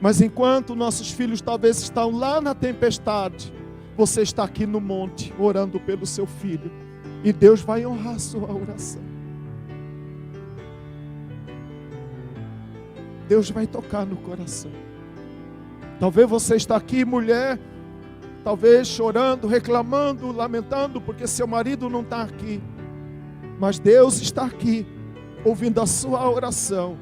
Mas enquanto nossos filhos talvez estão lá na tempestade, você está aqui no monte, orando pelo seu filho. E Deus vai honrar a sua oração. Deus vai tocar no coração. Talvez você está aqui, mulher, talvez chorando, reclamando, lamentando, porque seu marido não está aqui. Mas Deus está aqui, ouvindo a sua oração.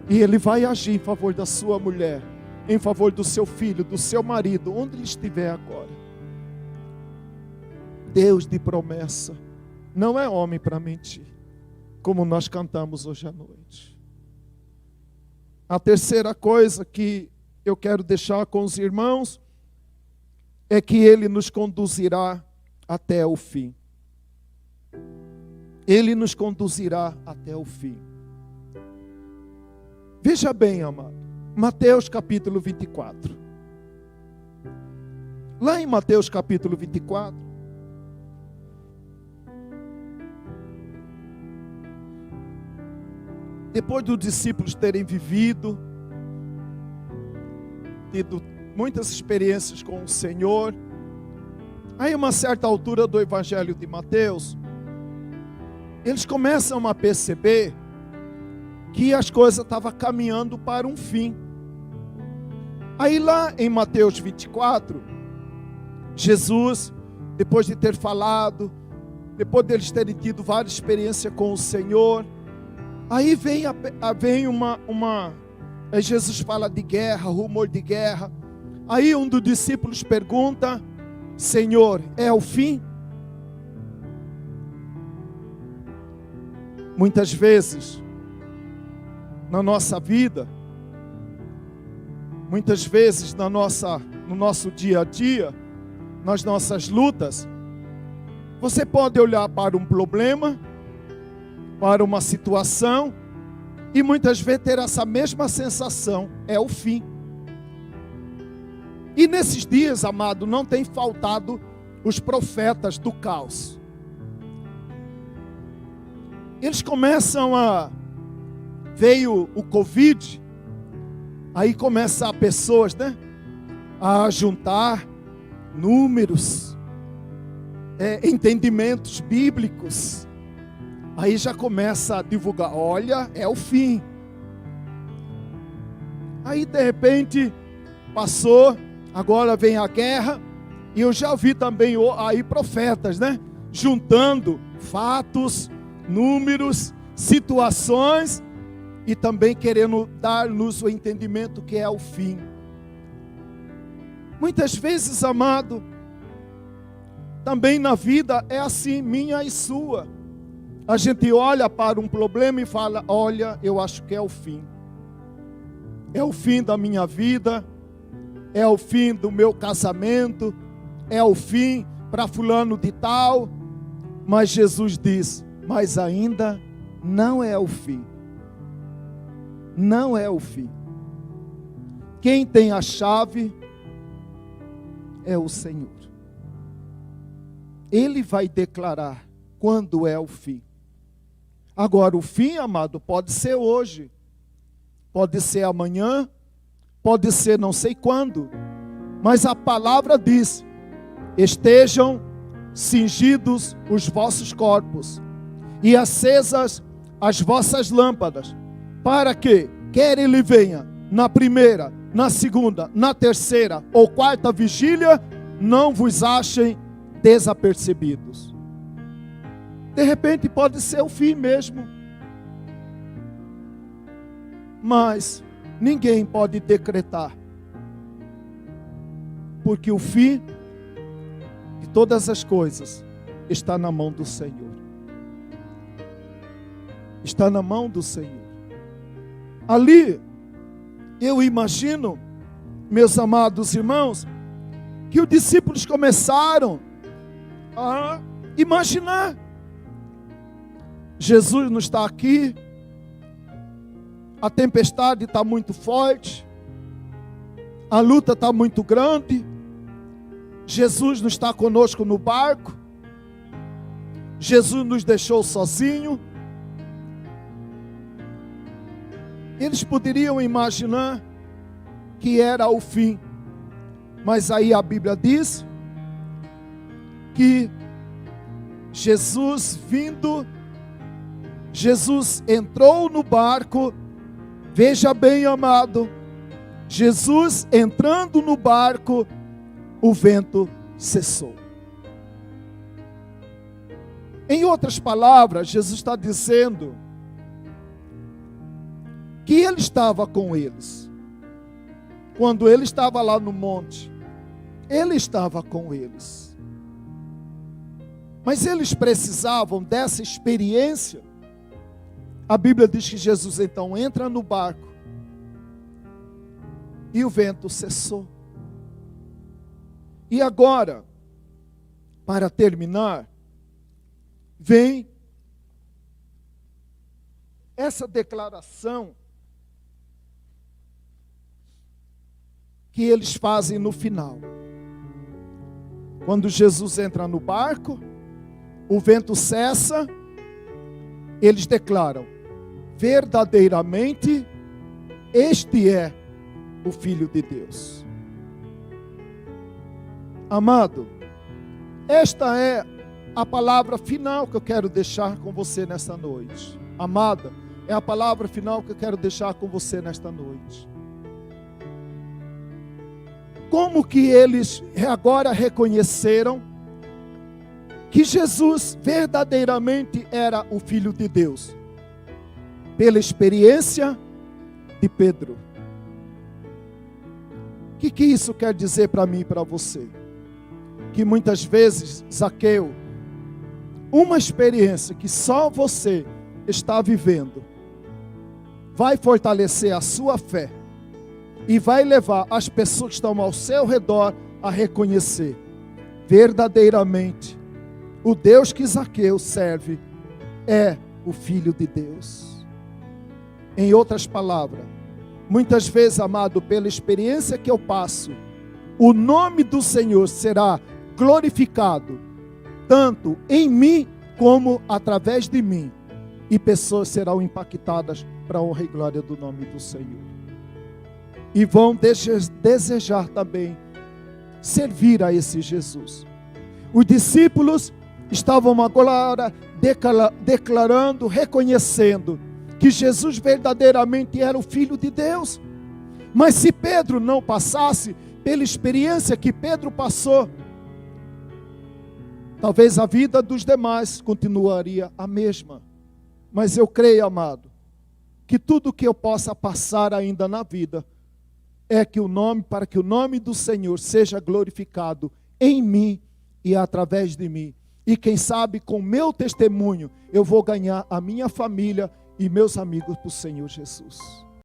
E Ele vai agir em favor da sua mulher, em favor do seu filho, do seu marido, onde ele estiver agora. Deus de promessa, não é homem para mentir, como nós cantamos hoje à noite. A terceira coisa que eu quero deixar com os irmãos é que Ele nos conduzirá até o fim. Ele nos conduzirá até o fim. Veja bem, amado, Mateus capítulo 24. Lá em Mateus capítulo 24, depois dos discípulos terem vivido, tido muitas experiências com o Senhor, aí uma certa altura do Evangelho de Mateus, eles começam a perceber que as coisas estavam caminhando para um fim. Aí lá em Mateus 24, Jesus, depois de ter falado, depois de eles terem tido várias experiências com o Senhor, aí vem Jesus fala de guerra, rumor de guerra. Aí um dos discípulos pergunta: Senhor, é o fim? Muitas vezes na nossa vida, muitas vezes no nosso dia a dia, nas nossas lutas, você pode olhar para um problema, para uma situação, e muitas vezes ter essa mesma sensação: é o fim. E nesses dias, amado, não tem faltado os profetas do caos. Eles começam veio o Covid, aí começa pessoas, a juntar números, entendimentos bíblicos. Aí já começa a divulgar: olha, é o fim. Aí de repente passou, agora vem a guerra. E eu já vi também aí profetas, juntando fatos, números, situações, e também querendo dar-nos o entendimento que é o fim. Muitas vezes, amado, também na vida é assim, minha e sua. A gente olha para um problema e fala: olha, eu acho que é o fim. É o fim da minha vida, é o fim do meu casamento, é o fim para fulano de tal. Mas Jesus diz: mas ainda não é o fim. Não é o fim. Quem tem a chave é o Senhor. Ele vai declarar quando é o fim. Agora, o fim, amado, pode ser hoje, pode ser amanhã, pode ser não sei quando, mas a palavra diz: estejam cingidos os vossos corpos e acesas as vossas lâmpadas, para que, quer ele venha na primeira, na segunda, na terceira ou quarta vigília, não vos achem desapercebidos. De repente pode ser o fim mesmo, mas ninguém pode decretar, porque o fim de todas as coisas está na mão do Senhor. Está na mão do Senhor. Ali, eu imagino, meus amados irmãos, que os discípulos começaram a imaginar: Jesus não está aqui, a tempestade está muito forte, a luta está muito grande, Jesus não está conosco no barco, Jesus nos deixou sozinho. Eles poderiam imaginar que era o fim. Mas aí a Bíblia diz que Jesus entrou no barco. Veja bem, amado, Jesus entrando no barco, o vento cessou. Em outras palavras, Jesus está dizendo que Ele estava com eles. Quando Ele estava lá no monte, Ele estava com eles. Mas eles precisavam dessa experiência. A Bíblia diz que Jesus então entra no barco e o vento cessou. E agora, para terminar, vem essa declaração que eles fazem no final. Quando Jesus entra no barco, o vento cessa, eles declaram: verdadeiramente, este é o Filho de Deus. Amado, esta é a palavra final que eu quero deixar com você nesta noite. Amada, é a palavra final que eu quero deixar com você nesta noite. Como que eles agora reconheceram que Jesus verdadeiramente era o Filho de Deus? Pela experiência de Pedro. O que isso quer dizer para mim e para você? Que muitas vezes, Zaqueu, uma experiência que só você está vivendo, vai fortalecer a sua fé e vai levar as pessoas que estão ao seu redor a reconhecer verdadeiramente o Deus que Zaqueu serve é o Filho de Deus. Em outras palavras, muitas vezes, amado, pela experiência que eu passo, o nome do Senhor será glorificado, tanto em mim como através de mim, e pessoas serão impactadas para a honra e glória do nome do Senhor. E vão desejar também servir a esse Jesus. Os discípulos estavam agora declarando, reconhecendo que Jesus verdadeiramente era o Filho de Deus. Mas se Pedro não passasse pela experiência que Pedro passou, talvez a vida dos demais continuaria a mesma. Mas eu creio, amado, que tudo que eu possa passar ainda na vida é que para que o nome do Senhor seja glorificado em mim e através de mim. E quem sabe com meu testemunho eu vou ganhar a minha família e meus amigos para o Senhor Jesus.